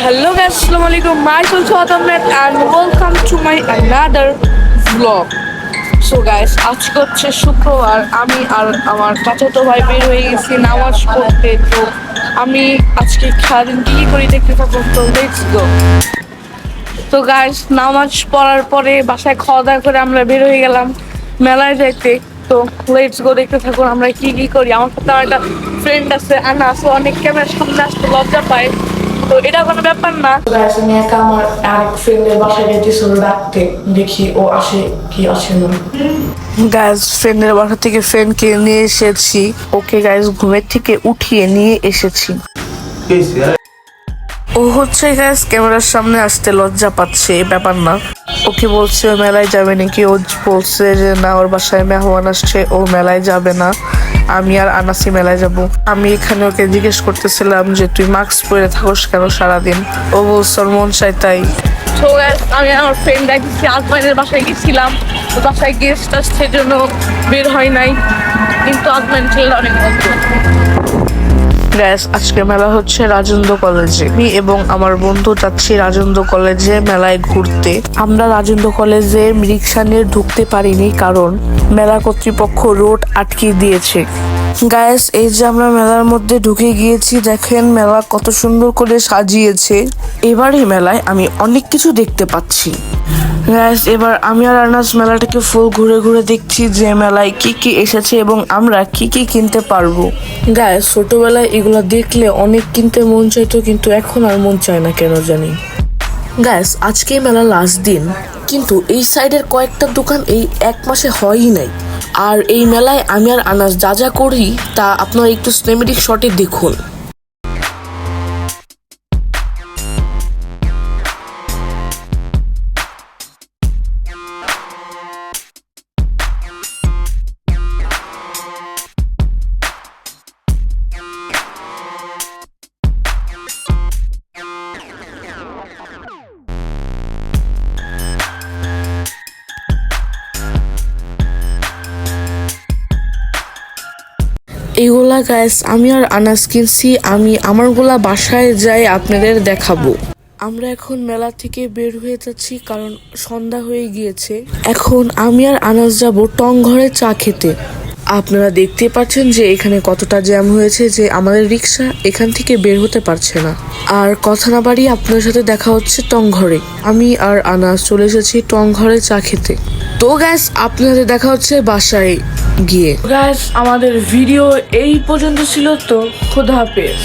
Hello guys, Assalamualaikum. Myself Ahmed and welcome to my another vlog. So guys, আজকে হচ্ছে শুক্রবার, আমি আর আমার চাচাতো ভাই বের হয়ে গেছি নামাজ পড়তে। তো আমি আজকে সারাদিন কি করি দেখতে থাকুন, তো লেটস গো। তো গাইস, নামাজ পড়ার পরে বাসায় খাওয়া দাওয়া করে আমরা বের হয়ে গেলাম মেলায় যাইতে। তো লেটস গো, দেখতে থাকুন আমরা কি করি। আমার সাথে আমার একটা ফ্রেন্ড আছে আনাস, ও অনেক ক্যামেরার সামনে আসতে লজ্জা পায়, তো এটা কোনো ব্যাপার না। গাইস, আমি একা আমার আরেক ফ্রেন্ডের বাসায় গেছি ডাকতে, দেখি ও আসে কি আসে না। গাইস, ফ্রেন্ডের বাসা থেকে ফ্রেন্ডকে নিয়ে এসেছি। ওকে গাইস ঘুমের থেকে উঠিয়ে নিয়ে এসেছি। ও হচ্ছে গাইস ক্যামেরার সামনে আসতে লজ্জা পাচ্ছে, ব্যাপার না। ওকে বলছে ও মেলায় যাবে নাকি, ও বলছে যে না, ওর বাসায় মেহমান আসছে, ও মেলায় যাবে না, আমি আর আনাসি মেলায় যাব। আমি এখানে ওকে জিজ্ঞেস করতেছিলাম যে তুই মাস্ক পরে থাকোস কেন সারাদিন। ও বলছে ওর মন চাই তাই। তো গাইস, আমি আমার ফ্রেন্ড দেখছি আজমাইনের বাসায় গেছিলাম, তো বাসায় গেস্ট আসছে জন্য বের হয় নাই, কিন্তু আজমাইন ছেলেটা অনেক মজা। গ্যাস, আজকে মেলা হচ্ছে রাজেন্দ্র কলেজে। আমি এবং আমার বন্ধু যাচ্ছি রাজেন্দ্র কলেজে মেলায় ঘুরতে। আমরা রাজেন্দ্র কলেজে রিক্সা নিয়ে ঢুকতে পারিনি, কারণ মেলা কর্তৃপক্ষ রোড আটকে দিয়েছে। গাইস, এই যে আমরা মেলার মধ্যে ঢুকে গিয়েছি, দেখেন মেলা কত সুন্দর করে সাজিয়েছে। এবার এই মেলায় আমি অনেক কিছু দেখতে পাচ্ছি। গাইস, এবার আমি আর আনাস মেলাটাকে ফুল ঘুরে ঘুরে দেখছি যে মেলায় কি কি এসেছে এবং আমরা কি কি কিনতে পারবো। গাইস, ছোটবেলায় এগুলো দেখলে অনেক কিনতে মন চাইতো, কিন্তু এখন আর মন চায় না কেন জানি। গাইস, আজকে মেলা লাস্ট দিন, কিন্তু এই সাইডের কয়েকটা দোকান এই এক মাসে হয়ই নাই। আর এই মেলায় আমি আর আনাস যা যা করি তা আপনারা একটু সিনেমেটিক শটে দেখুন। এগুলা গাইস আমি আর আনাস কিনছি, আমি আমারগুলা বাসায় যাই আপনাদের দেখাবো। আমরা এখন মেলা থেকে বের হয়ে যাচ্ছি কারণ সন্ধ্যা হয়ে গিয়েছে। এখন আমি আর আনাস যাব টং ঘরে চা খেতে। আপনারা দেখতে পাচ্ছেন যে এখানে কতটা জ্যাম হয়েছে, যে আমাদের রিক্সা এখান থেকে বের হতে পারছে না। আর কথা না বাড়িয়ে আপনার সাথে দেখা হচ্ছে টং ঘরে। আমি আর আনাস চলে এসেছি টং ঘরে চা খেতে। তো গাইস, আপনাদের দেখা হচ্ছে বাসায় গিয়ে। গাইস, আমাদের ভিডিও এই পর্যন্ত ছিল, তো খোদা হাফেজ।